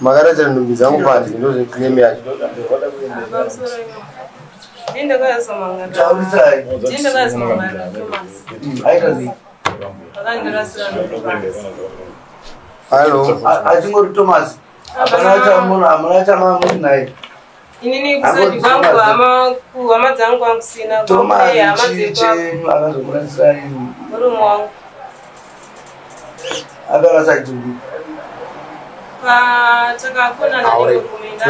Magaraja ndugu zangu basi ndio zikinemea. Nenda kwa samanga. Chauliza. Nenda kwa samanga. Aikazi. Akandira sana. Hello. Ajingori Thomas. Amanacha mama naye. Inini kusadi kwangu ama zangu sina Thomas amazekwa akazokurasira ini. Murumo wangu. Akarasajudi. Takakona na dokumenta.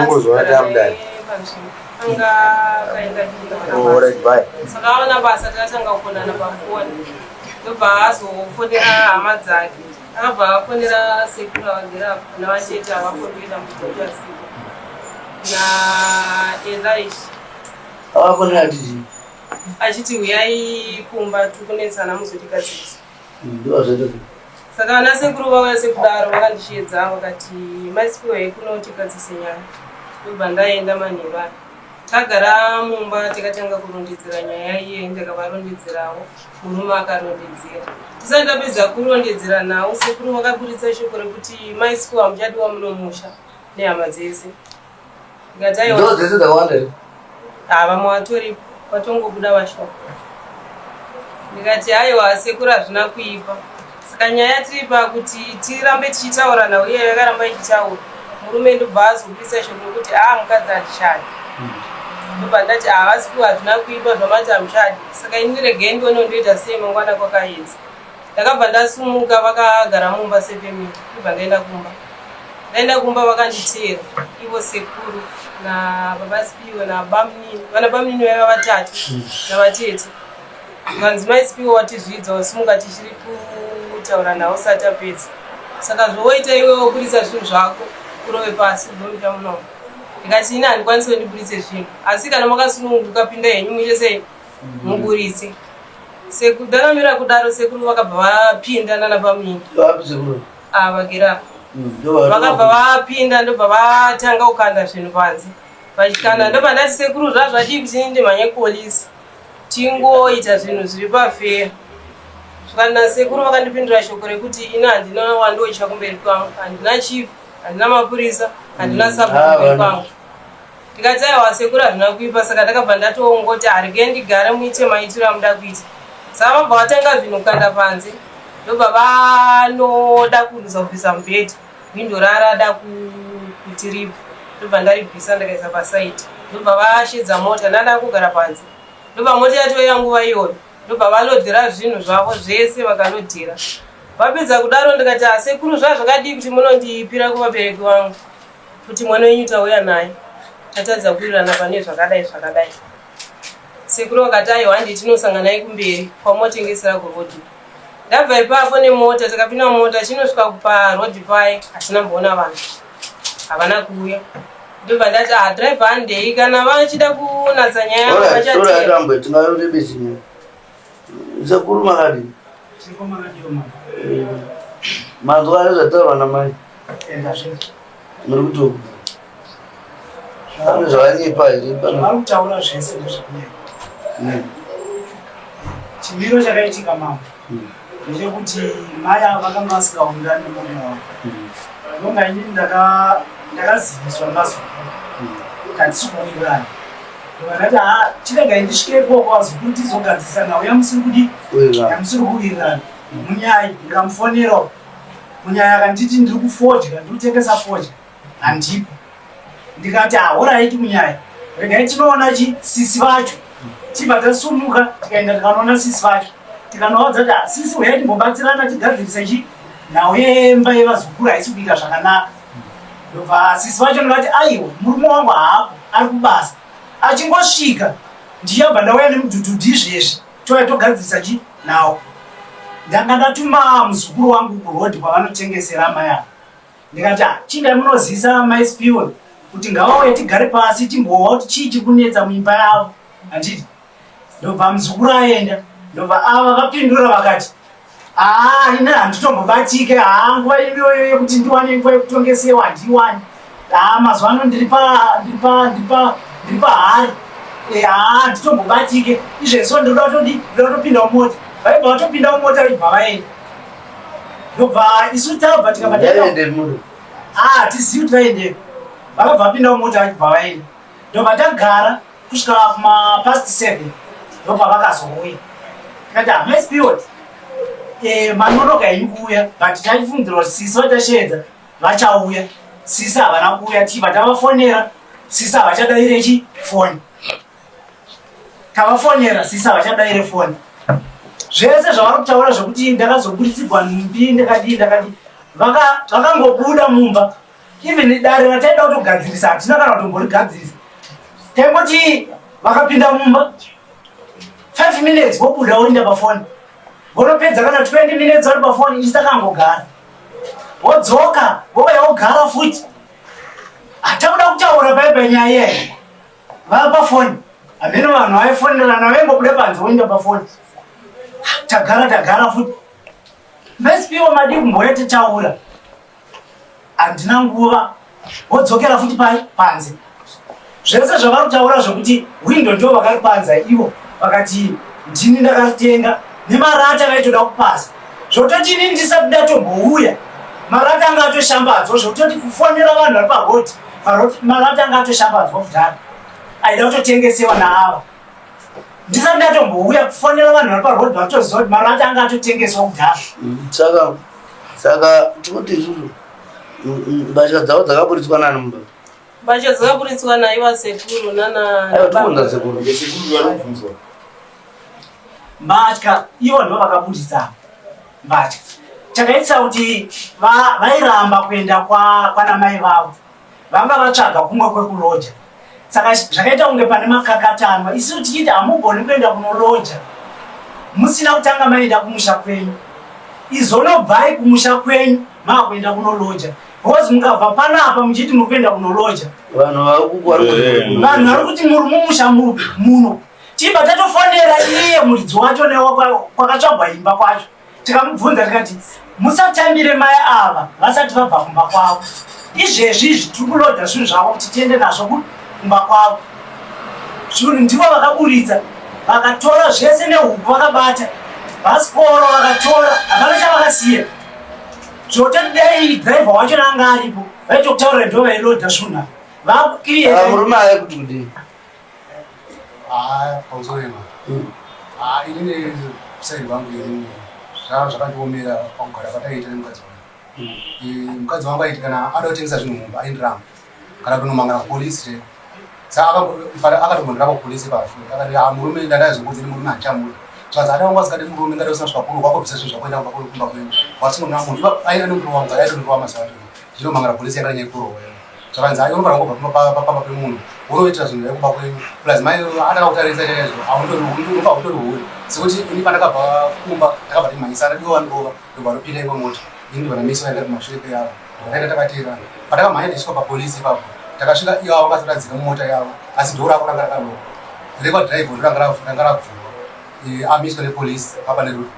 Anga kaenda kila. Alright, bye. Sakaona basa tatanga ukona na bafoni. Ndobazo ufonera amazaki. Ava fonera sekula wagira na wacheta wafondera mtoto asiku. Na Elish. Awafonera tiji. Achiti uyai kumba tukunetsana muzotikatisi. Ndo azvete. Saka na sekuru vawese kudaro vakandishedza vakati masipiwe kunotikadzise nyaya. Ndobva ndaenda manheva. Tagara mumba tikatanga kurondedzera nyaya iye ndakavarondedzerawo. Murume akarondedzera. Tisati tapedza kurondedzera nawo sekuru vakaburitsa shoko rekuti maisiku hamuchadiwa munomusha nehama dzese. Ndo dzese dzawanda. Vamwe vatoripo vatongobuda vashoma. Ndikati haiwa sekuru hazvina kuipa. Saka nyaya tiri pakuti tirambe tichitaura nawo iye yakaramba ichitaura. Murume ndobva azobudisa shoko rekuti mukadzi handishadi. Ndobva ndati havasiku hazvina kuipa zvamati hamushadi. Saka ini ndiregei ndione ndoita sei mangwana kwakaedza. Ndakabva ndasumuka vakagara mumba sefemili. Ndobva ndaenda kumba. Ndaenda kumba vakanditeera ivo sekuru na baba Sipiwe na bamnini. Vana bamnini vaiva vatatu navatete. Vanzi maisipiwe watizvidza wasumuka tichiri kutaura nawo sati apedza. Saka zvoita iwewo kuburisa zvinhu zvako kurove pasi ndomira munomu. Ndikati ini handikwanisi ndiburitse zvinhu. Asi kana makasununguka pinda henyu muite sei muburitse. Ndakamira kudaro sekuru vakabva vapinda nana bamnini. Vagera. Vakabva vapinda ndobva vatanga kukanda zvinhu panze. Vachikanda ndobva ndati sekuru zvazvadii kuti ndimhanye polisi. Tingoita zvinhu zviri pafeya. Zvikana sekuru vakandipindura shoko rekuti ini handina wandocha kumberi kwangu. Handina chifu, handina mapurisa, handina sabu kumberi kwangu. Ndikati aiwa sekuru hazvina kuipa saka ndakabva ndatongoti haregei ndigare muite maitiro amuda kuita. Saka vabva vatanga zvinhu kukanda panze. Ndobva vanoda kuzobvisa mubhedhi. Windo rada kutiripa. Ndobva ndaribvisa ndakaisa pasaiti. Ndobva vashedza mota ndada kugara panze. Ndobva mota yatoya nguva iyoyo. Ndobva valodhera zvinhu zvavo zvese vakalodhera. Vapedza kudaro ndikati sekuru zvazvakadii kuti munondipira kuvabereki vangu kuti mwana wenyu tauya naye. Tatadza kuwirirana pane zvakadai. Sekuru vakati aiwa handiti tinosangana naye kumberi kwamotengesera kurodhi. Ndabva ipapo nemota tikapinda mota chinosvika parodi pai hatina mboona vanhu. Havana kuuya. Ndobva ndati driver handei kana vachida kunatsa nyaya vachateera. Sekuru makadi. Mazuva azvataurwa namai. Muri kutoku. Pane zvavanyipa here? Varikutaura zvese ndezvakunyanya. Chimiro chakaitika mama ndechekuti mai ava vakanga vasikaungani nemurume wavo. Ndonga inini ndakaziviswa mazuva kuti handisi kuwirirana. Ndikati chiregai ndisvikepo kwazi kuti ndizogadzisa nawo yamusiri kudi yamusiri kuwirirana. Munyaya ndikamufonerawo. Munyaya akanditi ndiri kufodya ndiri kutengesa fodya handipo. Ndikati alright munyaya regai tinoona sisi vacho. Tibva tasumuka tikaenda tikanoona sisi vacho. Tikanoudza kuti sisi uyai timbobatsirana tigadzirisa nhau yemba yevazukuru haisi kuita zvakanaka. Ndobva sisi vacho ndikati aiwa murume wangu haapo ari kubasa. Achingosvika ndiyabva ndauya nemudhudhudhu izvezvi touya togadzirisa nhau. Ndanga ndatuma muzukuru wangu kurodhi kwavanotengesera amai avo. Ndikati chindai munozivisa maisipiwe kuti ngavauye tigare pasi timboona kuti chii chiri kunetsa muimba yavo. Handiti. Ndobva muzukuru aenda. Ndobva ava vakapindura vakati ine handitombobatike nguva iyoyo yekuti ndiwane nguva yekutongesewa handiiwani. Mazuva ano ndiri pahari. Handitombobatike izvezvo ndoda kutopinda mumota. Vaibva vatopinda mumota vibva vaenda. Ndobva isu tabva tikabva tizivi kuti vaendeko vakabva vapinda mumota vachibva vaenda ndobva tagara kusvika kumapast 7 ndobva vakazouya tikati hamaispiwoti manonoka henyu kuuya but taifungira kuti sisi vatashedza vachauya sisi havana kuuya tichibva tavafonera sisi havachadayire chifoni tavafonera sisi havachadayire foni zvese zvavari kutaura zvokuti ndakazobuditsigwa nhumbi ndakadii vakangobuda mumba even dare rataida kutogadzirisa hatina kana kutomborigadzirisa taingoti vakapinda mumba 5 minutes vobuda voenda pafoni vonopedza kana 20 minutes vari pafoni ichi takangogara vodzoka vouya vogara futi hatakuda kutaura paipa nyaya iyayi vava pafoni hamene vanhu vaifonerana vaingobuda panze voenda pafoni tagara futi mesipiwo madi kumboya titaura handina nguva vodzokera futi panze zvese zvavari kutaura zvokuti windo ndo vakaripanza ivo vakati ndini ndakaritenga nemarata vaitoda kupasa zvototi ini ndisati ndatombouya marata anga atoshambadzwa zvototi kufonera vanhu vari pagoti marata anga atoshambadzwa kudhara aida kutotengesewa naava ndisati ndatombouya kufonera vanhu vari parodi vatoziva kuti marata anga atotengeswa kudhara saka tikuti isusu mbatya dzavo dzakaburitswa nani mumba mbatya dzakaburitswa naiva sekuru mbatya ivo ndo vakaburitsa mbatya chakaitisa kuti vairamba kuenda kwana mai vavo vanga vatsvaga kumwe kwekuloja saka zvakaita kunge pane makakatanwa isu tichiti hamugoni kuenda kunoloja musina kutanga maenda kumusha kwenyu izonobvai kumusha kwenyu maakuenda kunoloja because mukabva panapa muchiti muri kuenda kunoloja vanhu vari kuti muri mumusha muno tibva tatofonera iye muridzi wacho kwakatsvagwa imba kwacho tikamubvunza tikati musatambire mai ava vasati vabva kumba kwavo izvezvi tiri kulodha zvinhu zvavo kuti tiende nazvo kumba kwavo zvinhu ndivo vakaburitsa vakatora zvese nehuku vakabata bhasikoro vakatora hapana chavakasiya zvototi dai dhiraivha wacho nanga aripo vaitokutaurira ndo vailodha zvunha murume aya kuti kudii pauzorema inini sairi vangu ini zvava zvakandiomera pakugara pataita nemukadzi wangu mukadzi wangu aiti kana ada kutengesa zvinhu mumba aindiramba kana kunomangana kupolisi saka akatombondira papolisi pafu akati murume ndandazokudzi nemurume handichamuda saka ada wangu asikadi murume ngada usina kusvika kuno kwakobvisa zvinhu zvakuenda kumba kwenu wasingonambo aina nemukuru wangu aida ndiriwa mazuva ndinomangana polisi yakanyanya kurohwa zvakanzi ai unofana kungobva pamba pemunhu unoitira zvinhu zvekuba kwenyu plus mai adaka kutarisa chaizvo aunofa utori huri sekuti ini pandakabva kumba takabva timhanyisana diwa ndova ndobva ropinda imwe mota ini ndibva namiso yaenda kumashure kweyavo ndokataita takateerana patakamhanya ndichisvika papolisi ipapo takasvika ivo vakazoradzika mumota yavo asi dhoo rako ranga rakaloka rekwadhiraivha ndo ranga rabvurwa amiswa nepolisi papa nerudhuru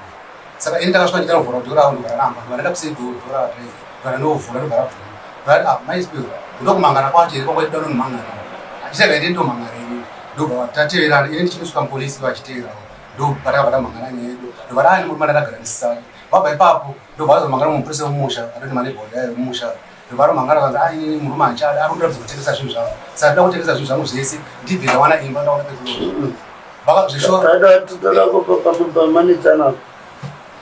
saka ini takasvika ndikanovhura dhoo ravo ndogararamba ndogarenda kusei dhoo radhiraivha ndogara ndovhura ndobva rabvurwa maispewa ndokumangana kwacho here kwangwaida nonumangana achitakaende ndomangana ini ndobva tateerana ini ndichinosvika mupolisi vachiteerawo ndopatakabva tamangana nyaya yedu ndobva daani murume ndandagara ndisisana vabva ipapo ndobva vazomangana mumupurisa wemumusha atoti manebhodha yayo mumusha ndobva romangana kanzi inini murume hanchada ari kuda kuzotengesa zvinhu zvavo saka nda kutengesa zvinhu zvangu zvese ndibve ndawana imba ndaona pekulopamanitsana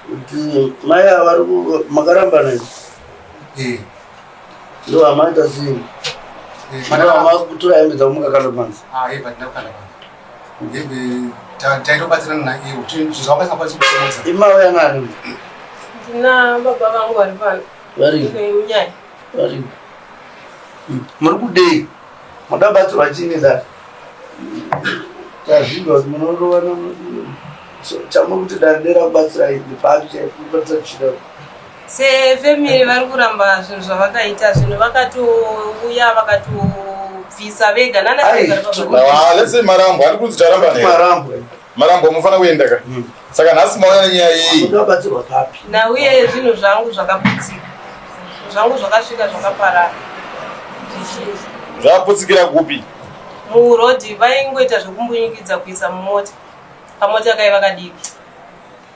kuti mai avari makaramba nai ndo amaita sei kutora hembe dzamuka kandopanza taitobatsirana naiwo zvinhu zvavakasingakwanisi kusemudza imauya nani ndina baba vangu vari pano varimunyaya vari muri kudei mudabatsirwa chini da tazvinga kuti munorovana chamuri kuti dandera kubatsira ipapi chaikubatsira chida sefemiri vari kuramba zvinhu zvavakaita zvinhu vakatouya vakatobvisa vega nanalese marambo ari kunzi taramba marambo mufana kuenda ka saka nhasi mauya nenyaya iyi nauye zvinhu zvangu zvakaputsika zvangu zvakasvika zvakaparara zvizhinji zvaputsikira kupi murodhi vaingoita zvekumbunyikidza kuisa mumota pamota kaiva kadiki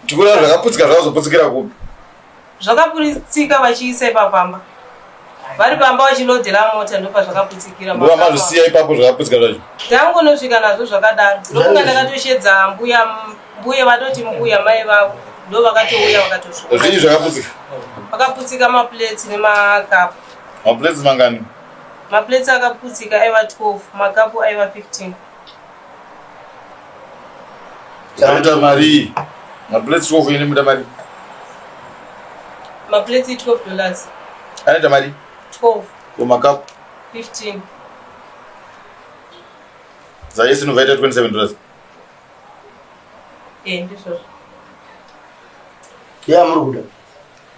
chikura zvakaputsika zvakazoputsikira kupi zvakaputsika vachiisa ipapamba vari pamba vachilodhera mota ndopa zvakaputsikira. Ndo amazvisiya ipapo zvakaputsika zvacho. Tangonosvika nazvo zvakadaro. Ndofunga ndakatoshedza mbuya vatoti mbuya mai vavo ndo vakatouya vakatosvika. Zvii zvakaputsika? Vakaputsika maplates nemakapu. Maplates mangani? Maplates akaputsika aiva 12, makapu aiva 15. Chaita mari. Maplates 12 ine muda mari. Maplates $12. Anaita mari? 12. Ko makapu 15. Zayesi novaita $27. Ndizvo. Ya muruda.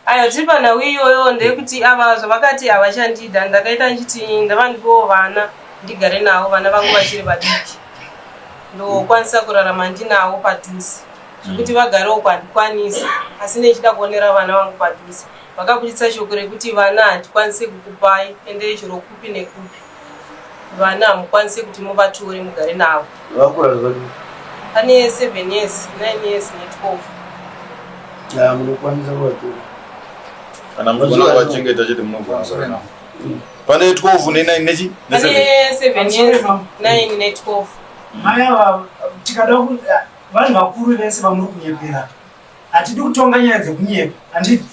Ayo tipa na wiyoyo ndekuti ava zvavakati havashandida ndakaita nchiti ndava ndipowo vana ndigare navo vana vangu vachiri vadiki ndokwanisa kurarama ndinawo padhuze zvekuti vagarewo kwandikwanisa asi nechida kuonera vana vangu padhuze vakabudisa shoko rekuti vana handikwanisi kukupai ende chero kupi nekupi vana hamukwanisi kuti muvatore mugare navo. Vakura zvakadi. Pane 7 years, 9 years ne12. Ya munokwanisa kuvatora. Kana mukona vachengeta chete munogona. Pane 12 ne9 nechi? Pane 7 years, 9 ne12. Maya tikada ku vanhu vakuru vese vamuri kunyepera. Hatidi kutonga nyaya dzekunyepa. Handiti.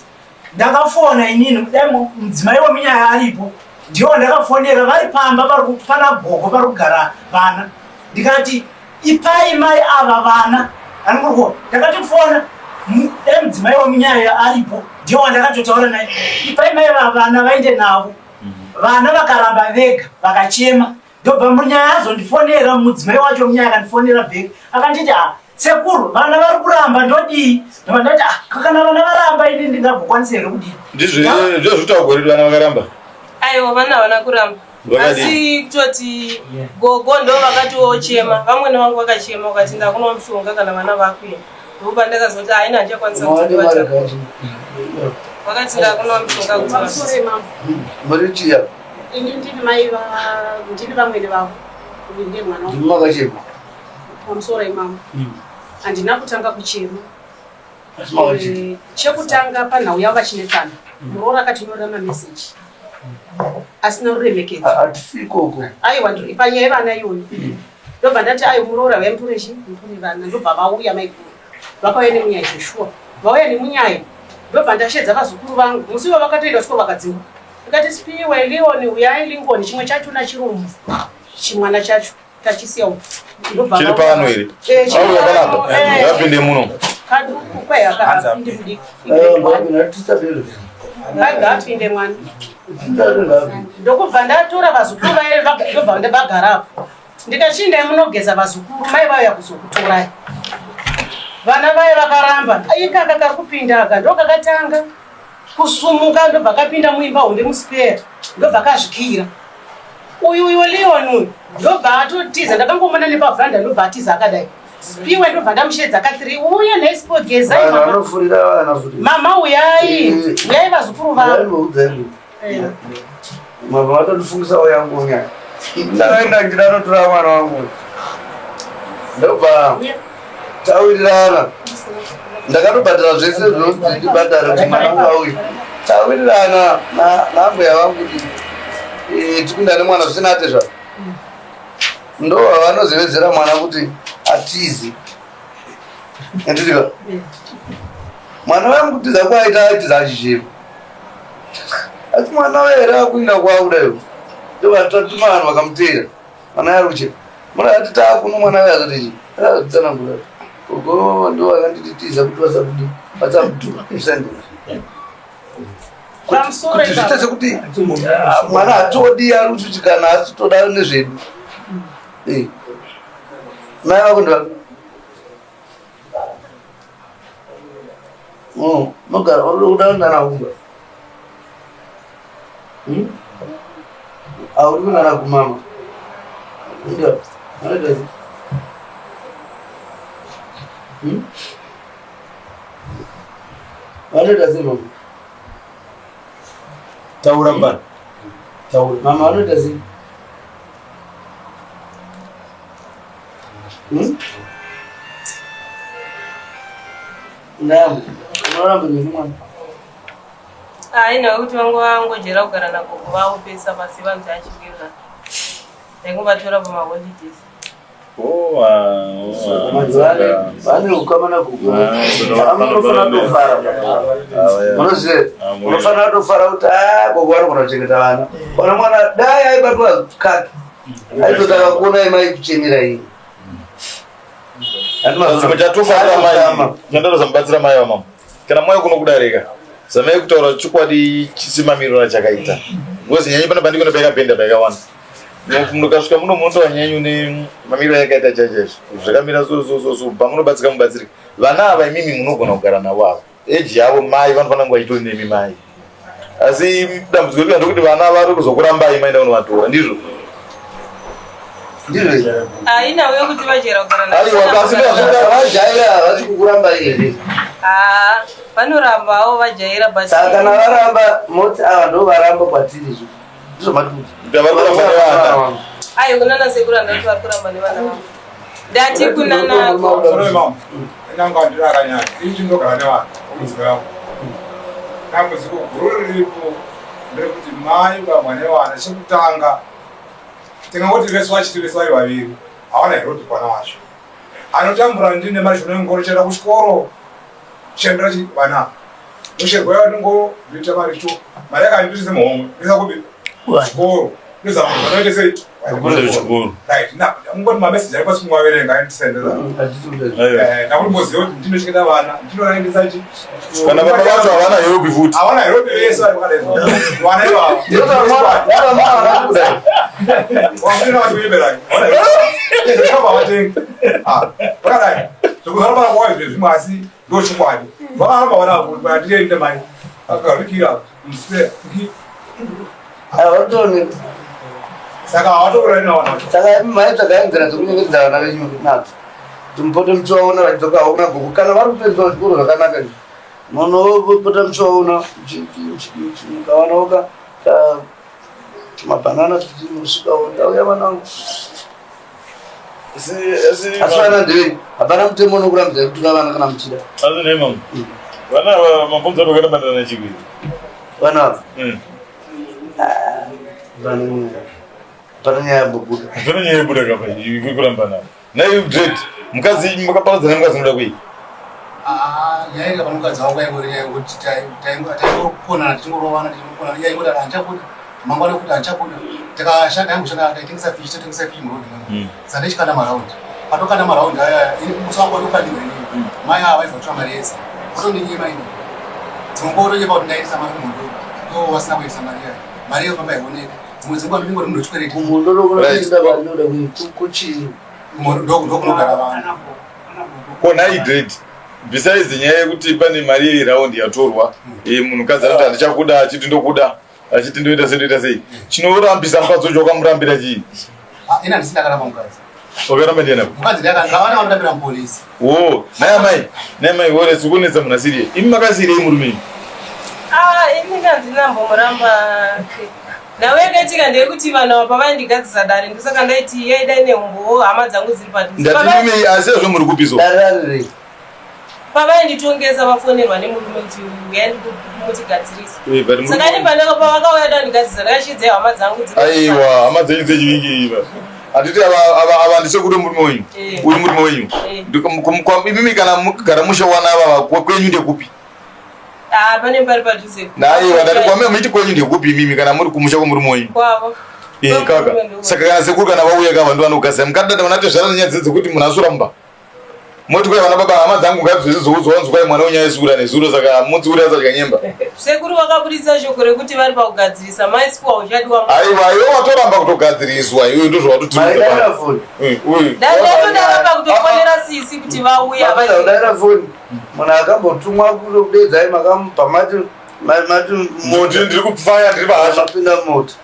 Ndakafona inini dai mudzimai weminyaya aripo. Ndiwo ndakafonera vari pamba vari kupana gogo vari kugara vana. Ndikati ipai mai ava vana. Anongorwa ndakatifona dai mudzimai weminyaya aripo. Ndiwo ndakatotaura naye. Ipai mai ava vana vaende navo. Vana vakaramba vega vakachema. Ndobva munyaya azondifonera mudzimai wacho munyaya akandifonera vega. Akanditi sekuru vana vari kuramba ndodii. Ndoti kana vana varamba ini ndingagokwanisa here kudii. Ndizvo zvitaugoreri vana vakaramba. Aiwa vana havana kuramba. Asi kutoti gogo ndo vakatochema. Vamwene vangu vakachema ukati ndakunwa mushonga kana vana vakuenda. Ndoba ndakazoti haina ndichakwanisa kutibata. Vakati ndakunwa mushonga kuti vasore mama. Muri chiya. Ndini mai ndini vamwene vavo. Ndine mwana wangu. Makachema. Pamusoro mama. Handina kutanga kuchema. Chekutanga panhau yavo vachinetsana. Muroora akatinyorera mameseji. Asina ruremekedza. Atifikoko. Aiwa panyaya yevana iyoni. Ndobva ndati ayo muroora vempurechi mupuri vana ndobva vauya maikuru. Vakauya nemunyaya zveshuwa. Vauya nemunyaya. Ndobva ndashedza vazukuru vangu. Musi wavakatoenda chikoro vakadzingwa. Ndikati Spiwe Leoni uyai Lingoni chimwe chacho nachirumbu. Chimwana chacho tachisiya uko. Chiri pano here. Auya yakanaka. Yapinde muno. Kaduku kwaya kapinde kudiki. Natisadero. Ngapinde mwana. Ndokubva ndatora vazukuru vaye ndobva ndabagarapo. Ndikachinda munogeza vazukuru mai vauya kuzokutorai. Vana vaye vakaramba. Ikaka kari kupinda aka ndokakatanga kusumuka ndobva kapinda muimba hombe musipera ndobva kazvikira. Uyu Leon uyu ndobva atotiza ndakangomona nepavhanda ndobva atiza akadai. Spiwe ndobva ndamushedza ka3 uya nesipo gezai mama. Vanofurira vana futi. Mama uyai vazukuru vangu. Mama vatondifungisa yangu nyaya. Ndakaenda ndinotora mwana wangu. Ndobva tawirirana. Ndakatobhadhara zvese zvinondibhadhara kuti mwana wangu auye. Tawirirana nambuya vangu kuti tikunda nemwana zvisina ati zvako. Ndo vanozevedzera mwana kuti atizi. Enditika. Mwana wangu kutiza kwaita atiza achichema. Asi mwana wera akuinda kwaudayo. Ndovatotuma vanhu vakamutera. Mwana yari kuchema. Mwana ati takuno mwana wera azoti azotsanangura. Gogo ndo vakanditiza kuti vasabudi. Vasamusendera. Kuti zvitese kuti mwana hatodi ari kuti kana asi toda nezvedu. Mai vako ndo mogara uri kudana kumba. Auri kunana kumama. Ndio. Anoita zi. Anoita zi mama. Taura mbana. Taura. Mama anoita zi. Naam. Unaona mbele mwana. Haina kuti vangojera kugara nako kuvapesa pasi vanhu vachibirwa ndaingovatora pamaholidays. vane ukamana kukunofanira kutofara kuti koko vari kona kuchengeta vana kana mwana dai aibatwa kaki aitotaka kuona imai kuchemera iyi chandorozamubatsira mai vamama kana mwai kuno kudarika zamai kutaura chokwadi chisimamirira chakaita ngozi nyanyi pana pandiko nopeka bhenda paikawanda munokasvika muno munotaura nyanyi une mamiriro yakaita chachaizvo zvakamira so pamunobatsika mubatsirika vana ava imimi munogona kugara navo ava eji yavo mai vanofanira kunge vachitori nemi mai asi dambudziko rika ndokuti vana vari kuzokurambai maenda kunovatora ndizvo haina uye kuti vajera kugara vajaira vasi kukuramba iri vanorambawo vajaira saka kana varamba moti ava ndo varamba kwatiri ayo kunana sekura ndati vari kuramba nevana vavo ndati kunanako dambudziko guru riripo nderekuti mai vamwa nevana chekutanga tingangoti vesu vachiti vesu vari vaviri havana heroti kwana wacho anotambura ndine mari zvinongoro chaenda kuchikoro chiendera vana musherwa ndingoita mari cho mari yakanditise muhomwe ndisakubi chikoro ndizamanoite sei mungoti mameseji ari pasi kumwaverenga andisendera nakuti moziva kuti ndinochengeta vana ndinoraendesa chi kana baba vacho havana herobi futi havana herobi vese vari vakadai vana ivava wamuna vachivemberani vatengi vakadai zvokuzaramba kwai zvezvimwe asi ndochokwadi vakaramba vana atiende mai akarikira muspe saka hawatourayina vana saka mai dzakaenzera dzekunyengedzera vana venyu nadzo timpote muchivaona vachidzokaona guku kana vari kupedzwa chikoro zvakanaka munopota muchivaona mukavanaoka mabhanana tusvikawo ndauya vanangu asi vana ndevei hapana mutemo unokurambidza kutura vana kana muchida asi nemam vana mabvunzo anokarambandana nechigwiri vana ava pana nyaya yabuda pana nyaya yabuda kapa ikurambana nai dread mukadzi makaparadzana mukadzi noda kui yainga panokadzi wangu yaingori nyaya yekuti taingokonana tichingorowana tichingokona yaingoti hanchabuda mangwana kuti hanchabuda takashanda yangu shanda taitengesa fishi totengesa fishi murodi saka ndichikanda maraundi patokanda maraundi aya ini musi wangu wadokandiwa ini mai ava vaibvatora mari yese otondinye maini dzimbotojepa kuti ndaitisa mari mundo ndo vasina kuisa mari yayo mari iyo pamba yaioneka dzimwe dzenguva ndinongoti mundotwereti mundo ndokunoenda vanoda kuchii ndokunogara vanhu konai dread besides nyaya yekuti pane mari yeraundi yatorwa munhukadzi anoti handichakuda achiti ndokuda achiti ndoita sendoita sei chinorambisa mukadzi wacho wakamurambira chii ina ndisi ndakaramba mukadzi wakaramba ndiena mukadzi ndakavana vanotambira mupolisi nayamai ore sikunetsa munhu asiriye imi makasirei murumei ini kandinambomuramba nawekatika ndeyekuti vanhu pavaindigadzisa dare ndosaka ndaiti yaidai neumbowo hama dzangu dziri padhuzeatimimi asi azvo muri kupiswa dararire pavainditongesa vafonerwa nemurume kuti uyamutigadzirisa saka ini pandaka pavakauya dandigadzisa ndakashidza hama dzangu aiwa hama dzenyu dzechivingi iva hatiti ava ndisekuti murume wenyu uri murume wenyu imimi kana mugara mushawana ava kwenyu ndekupi pane pari padhuze aiwa ndati kwame muiti kwenyu ndekupi imimi kana muri kumusha kwemurume wenyu kwavo kaka saka kana sekuru kana vauya kava ndo vanogasa mukadada unatozvara nyaya dzekuti munhu asuramba moti kwai vana baba hama dzangu ngadzizoudzwanzi kwai mwana wenyaya yesura nezuro saka mudziuri asati kanyemba sekuru vakabudisa shoko rekuti vari pakugadzirisa maisikuwa uchadiwa aiwa iwe watoramba kutogadziriswa iwe ndozvawatotidaira pakutofonera sisi kuti vauya udaira foni munhu akambotumwa kudedzai makamupa mati moti ndiri kupfanya ndiri pahashapinda moti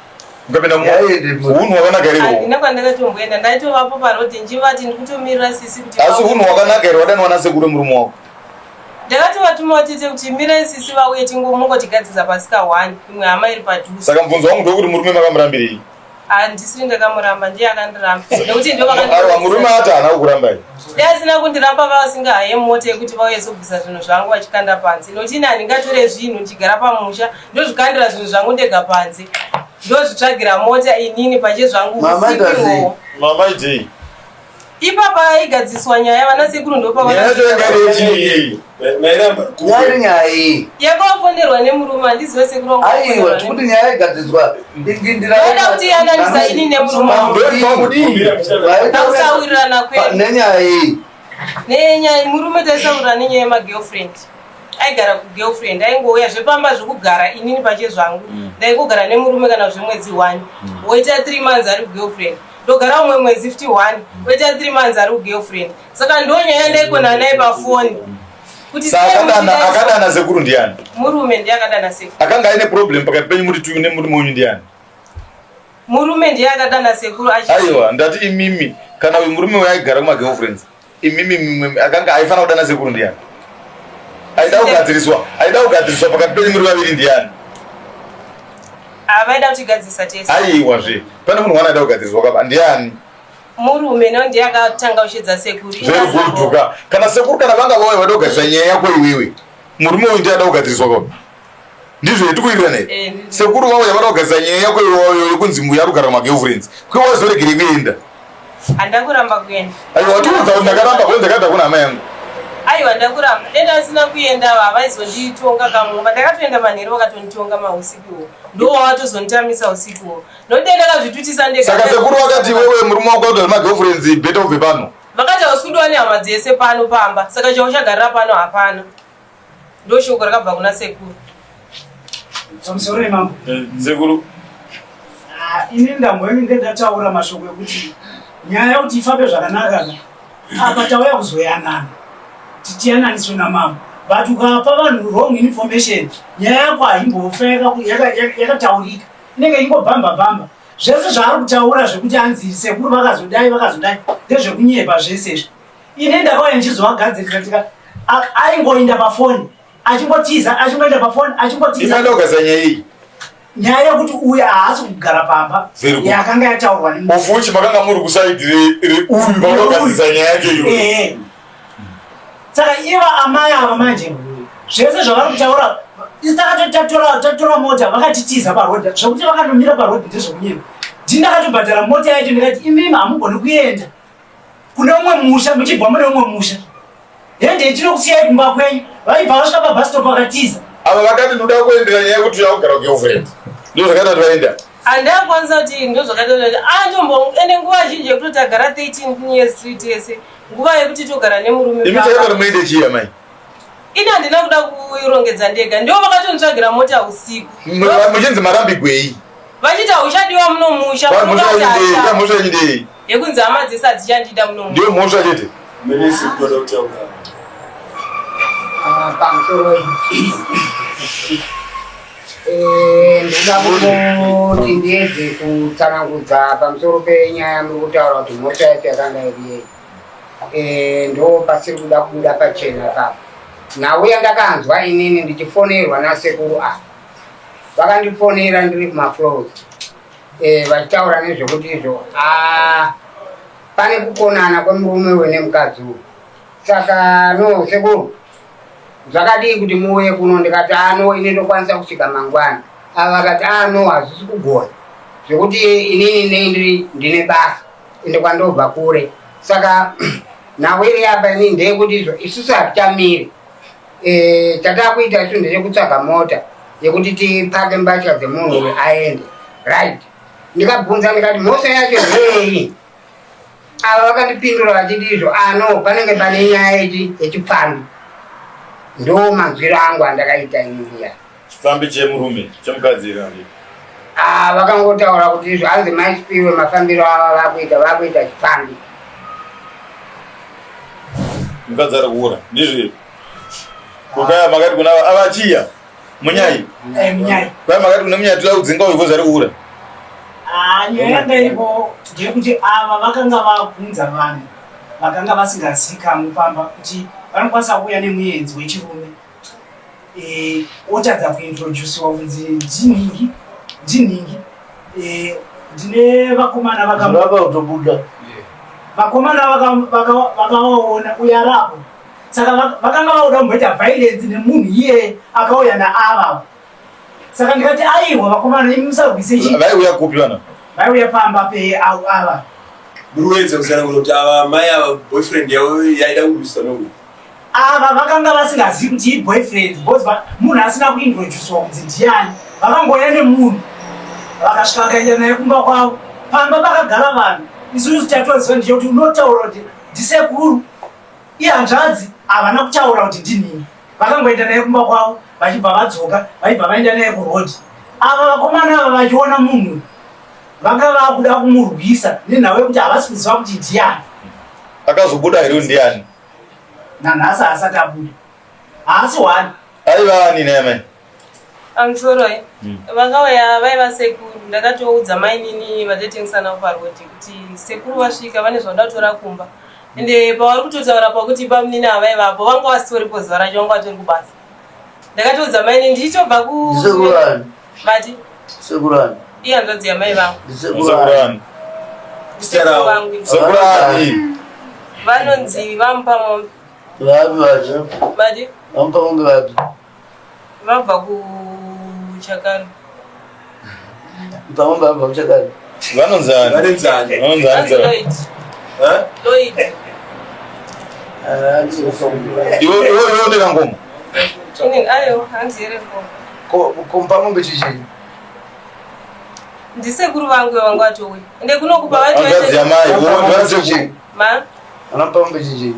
ukapinda unhu hwakanaka iriwo handina kwandakatomboenda ndaitovapo parodhi nchivati ndikutomirira sisi kuti asi unhu hwakanaka iri wadanwana sekuru murume wako ndakatovatuma tete kuti mirai sisi vauye tingomungotigadzisa pasika 1 imwe hama iri padhuze saka mubvunzo wangu ndokuti murume makamurambirei handisiri ndakamuramba, ndiye akandiramba nekuti murume ati haana kukuramba asina kundiramba vasingahaye mota yekuti vauyezobvisa zvinhu zvangu vachikanda panze nokuti ini handingatore zvinhu ndigara pamusha ndozvikandira zvinhu zvangu ndega panze ndozvitsvagira mota inini pache zvangu usikiwo. mama idei ipapa igadziswa nyaya vana sekuru nyaya nyaya yakafonderwa nemurume handizive sekuru aiwa tikuti nyaya igadziswa ndingira kuti yananisa ini nemurume takusaurirana kwedu nenyaya murume taisaurirana nenyaya yemagirlfriend aigara kugirlfriend aingouya zvepamba zvekugara inini pache zvangu ndaingogara nemurume kana zvemwedzi 1 woita 3 months ari kugirlfriend ndogara umwe mwedzi 51 woita 3 months ari kugirlfriend saka ndonyaya ndaikona naye pafoni kuti akadana sekuru ndiani murume ndiye akadana sekuru akanga aine problem pakati penyu muri tuyu nemuri munyu ndiani murume ndiye akadana sekuru aiwa ndati imimi kana uyu murume waigara kumagirlfriends imimi akanga aifana kudana sekuru ndiani aida kugadziriswa pakati penyu muri vaviri ndiani avaida kutigadzisa tese aiwazve pane munhu wana aida kugadziriswa kapa ndiani murume no ndiye akatanga kushedza sekuru zvegutuka kana sekuru kana vanga vauya vada kugadzisa nyaya yako iwewe murume uyu ndiye ada kugadziriswa kapa ndizvo yetikuirira nei sekuru vauya vada kugadzisa nyaya yako iwayo yekunzi mbuya ari kugara kumagirlfriends kwewazoregere kuenda handakuramba kuenda aiwa tiudza kuti ndakaramba kwe ndakada kuna hama yangu aiwa ndakuramba denda asina kuenda vavaizonditonga kamumba ndakatoenda manheru vakatonditonga mausikuwo ndo wavatozonditamisa usikuwo nodenda ndakazvitutisa saka sekuru vakati wewe murume wako kuti magirlfriends bheta ubve pano vakati hausikudwa nehama dzese pano pamba saka chauchagarira pano hapana ndo shoko rakabva kuna sekuru pamusoro wemambo sekuru ini ndamboemi ndendataura mashoko ekuti nyaya yekuti ifambe zvakanaka apa tauya kuzoyanana tichiyananiswe namambo but ukapa vanhu wrong information nyaya yako haimbofa yakataurika inenge ingobhamba zvese zvaari kutaura zvekuti anzi sekuru vakazodai ndezvekunyepa zvesezvo ine ndakauya ndichizovagadzirira tika aingoinda pafoni achimbotiza achimboenda pafoni achimbotizaimada kugadzira nyaya iyi nyaya yekuti uya haasi kugara pamba yakanga yataurwa ufuchi makanga muri kusaidi reuyu vakagadzisa nyaya yacho iyo saka iva amai ava manje zvese zvavari kutaura tatora mota vakatitiza parodha zvokuti vakanomira parodha ndezvokunyema ndindakatobhadhara mota yacho ndikati imimi hamugoni kuenda kune umwe musha muchibva mune umwe musha hende tinokusiyai kumba kwenyu vaibva vasvika pabhastop vakatiza ava vakati ndoda kuendera nyaya yekuti yakugara kugirlfriend ndo zvakati ati vaenda handakwanisa kuti ndo zvakati ende nguva zhinji yekuti tagara 13 years street yese nguva yekuti togara nemurume imi chakati muende chiya mai ini handina kuda kuirongedza ndega ndiwo vakatonitsvagira mota usiku muchinzi marambigwei vachiti hauchadiwa muno musha mhosva yenyidei yekunzi hama dzese hadzichandida muno ndiyo mhosva chete pamusoro ndoda kuti ndiedze kutsanangudza pamusoro penyaya muri kutaura kuti mhosva yacho yakanga iri ndo pasiri kuda kubuda pachena papa nauya ndakanzwa inini ndichifonerwa nasekuru apa vakandifonera ndiri kumaflows vachitaura nezvekuti izvo pane kukonana kwemurume wenemukadzi uyu saka no sekuru zvakadii kuti muuye kuno ndikati ini ndokwanisa kusvika mangwana ava vakati hazvisi kugona zvekuti inini nei ndine basa ende kwandobva kure saka nawiri apa inini ndeyekuti izvo isusu hatitamiri chatakuita isu ndechekutsvaga mota yekuti tipake mbatya dzemunhu uyu aende right ndikabvunza ndikati mhosva yacho ndei ava vakandipindura vachiti izvo panenge pane nyaya yechipfambi ndo manzwiro angu andakaita ininiya chifambi chemurume chemukadzira vakangotaura kuti izvo hanzi maisipiwe mafambiro ava vakuita chifambi mukadzi ari kuura ndizvo kukaya makati kuna avachiya munyai kwai makati kune munyai tila kudzinga uyu kozi ari kuura nyaya yanga iripo ndeyekuti ava vakanga vabvunza vanhu vakanga vasingazikamwe pamba kuti vanokwanisa kuuya nemuenzi wechirume otadza kuintroduciwa kunzi jinhingi ndine vakomana vakawaona uyarapo saka vakanga vauda kumboita violence nemunhu iye akauya naava saka ndikati aiwa vakomana imi musarwise chii vaiuya kupi vana vaiuya pamba peava muruedze kusanangura kuti ava mai ava boyfriend yavo yaida kurwisa nouyu ava vakanga vasingazivi kuti iboyfriend because munhu asina kuintroducewa kunzi ndiani vakangoya nemunhu vakasvika vakaenda naye kumba kwavo pamba pakagara vanhu isusu tatoziva ndiche kuti unotaura kuti ndisekuru ihanzvadzi havana kutaura kuti ndinini vakangoenda naye kumba kwavo vachibva vadzoka vachibva vaenda naye kurodhi ava vakomana ava vachiona munhu vanga vakuda kumurwisa nenhau yekuti havasi kuziva kuti ndiani akazobuda here ndiani nanhasi haasati abuda haasi wani aiva ani neme amsoroi vakauya vaiva sekuru ndakatoudza mainini vatetengisana parodi kuti sekuru vasvika vane zvauda kutora kumba ende pavari kutotaura pakuti pamunini havaivapo vanga vasitoripo zuva racho vanga vatori kubasa ndakatoudza mainini ndichitobva mati sekurani ihanzvadzi yamai vangu sekurani sekurani vanonzi vamupa mombe vapi vacho mati vamupa mombe vapi vabva kuchakari pamombe vabva kuchakari vanonzani Lloyd iwe ndekangoma ayo hanzi here kumpa mombe chichii ndisekuru vangu vangu vatouya ende kunokupa angazi yamai ma anampa mombe chichii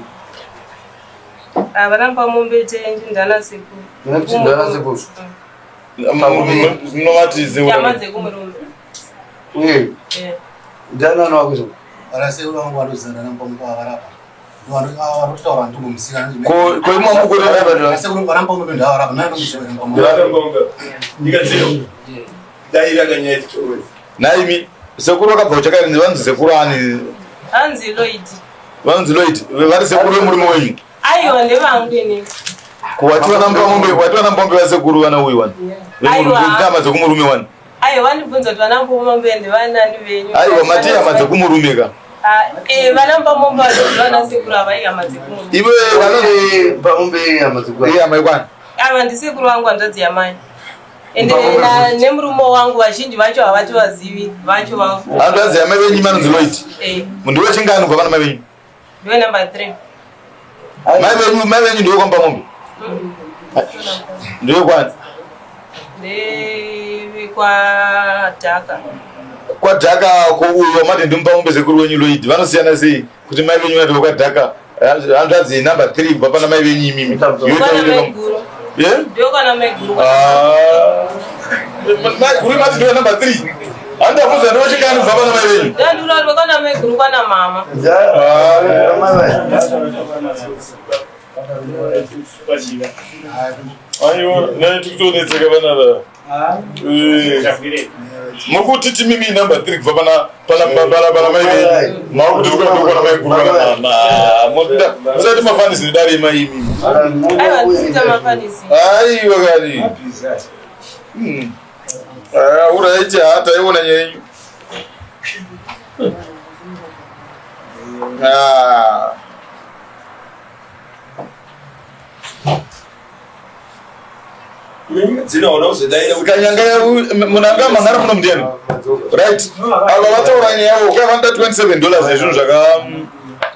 vanampa mombe tenji ndana sekuru nekuti ndana sekuru munovatize nyama dzekumurume uye ndana nowakuzo varasekuru vangu vanozana nampamukwa avarapa varikutaura ndingomusikana koimamukuri vanampamukwa ndavarapa nainomusikanapamukwa naimi sekuru vakabva kuchakari vanzi sekuru ani hanzi Lloyd vanzi Lloyd vari sekuru vemurume wenyu aiwa ndevangu ini watiwana mbombe vasekuru vana uyu wani vemurume dzekumurume wani aiwa vandibvunza kuti vanampa mombe ndevanani venyu aiwa mati hama dzekumurume ka vanampa mombe vana sekuru avai hama dzekumurume iwe pamombe hama dzekuru hama ikwana aiwa ndisekuru vangu hanzvadzi yamai ende nemurume wangu vazhinji vacho havati vazivi vacho vangu hanzvadzi yamai venyu manonzi Lloyd mundu wechingani kubva pana mai venyu ndiwe number 3 mai venyu ndiwe kwamba mombe ndiwe kwani ndevekwataka kwadhaka uyo mati ndimpa mombe sekuru wenyu Lloyd vanosiyana sei kuti mai venyu vati vakwadhaka hanzvadzi number 3 kubva pana mai venyu imimi ndokana meguru maiguru mati ndiwe number 3 handakuza ndiwe chingani kubva pana mai venyu ndandurarwekana meguru kwana mama aiwa naitikutonetseka vanava mukuti timimi number 3 kubva pana mai venyu makuti tukana maiguru kana mama musati mafanisi dare maimimi aiwa ndisita mafanisi aiwa kani uraiti hata iona nyenyu sikanyanga munanga mangara muno mudeni right ava vatauranya yavo kwavanda $27 zvinhu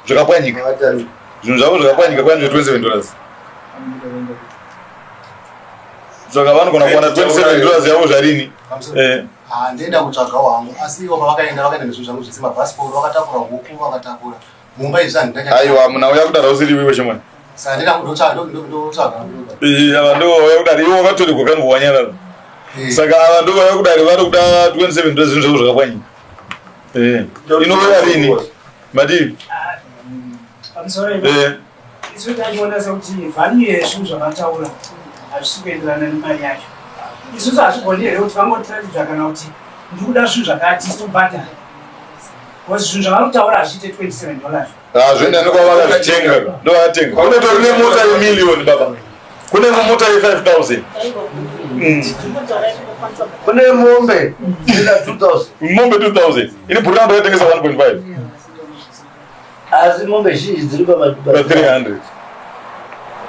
zvakapwanyika zvinhu zvavo zvakapwanyika kwani $27 saka vanogona kuwana $27 yavo zvarini handenda kutsvaga wangu asi ivo pavakaenda nezvinhu zvangu zvesimabhasiporo vakatakura huku vakatakura mumba izvi aiwa muna uya kudara usiriwiwe chemwana ava ndovauya kudari ivo vakatorigwa kangu wanyarara saka ava ndovauya kudari vari kuda $27 zvinhu zvavo zvakapwanyika inovera rini madivi isu tachiona sekuti vhanu yezvinhu zvavataura hazvisi kuenderana nemari yacho isusu hazvigoni here kuti vangotiratidza kana kuti ndikuda zvinhu zvakati isitobhadhara bcause zvinhu zvavanokutaura hazviite $27 zvoenda nekwavakazvitenga ndovakatenga kunetori nemota ye1,000,000 baba kune mota ye5,000 kune mombe ina 2000 mombe 2000 ini bhuri ramba yatengesa 1.5 asi mombe zhinji dziri pa 300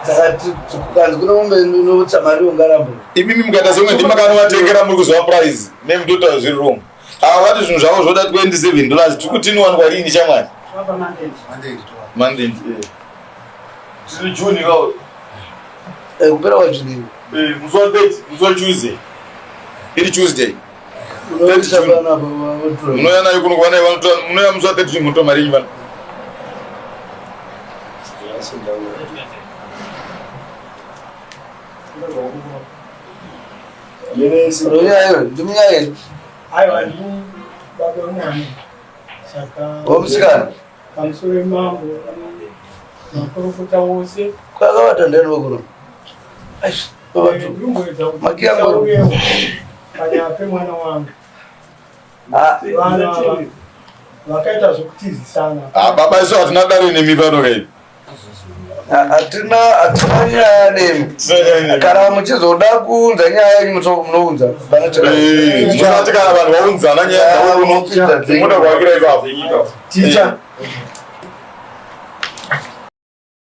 saka kanzi kune mombe inotsa mari ungarambo imimi mukaita semwe ndimakanovatengera muri kuziva price nemutota zviri wrong ava vati zvinhu zvavo zvoda $27 tikutiniwani kwarini shamwari mandate tiri juni kao kupera wajuni musi wa 30 musi wa tuesday iri tuesday munoya nayo kuno kwanai munoya musi wa 30 munotora mari yenyu vana royayo ndimunyayeni aiwa ndi baba wamwana saka womusikana pamusoro mambo makurukota wose kwakavata ndani vakuno makiyango kanyape mwana wangu vana vakaita zvokutizisana baba isu hatina dare nemi pano kai hatina nyaya nemi kana muchizoda kuunza nyaya yenyu munounza munoati kana vanhu vaunzana nyaya dzauno muda kuakira ipapo ticha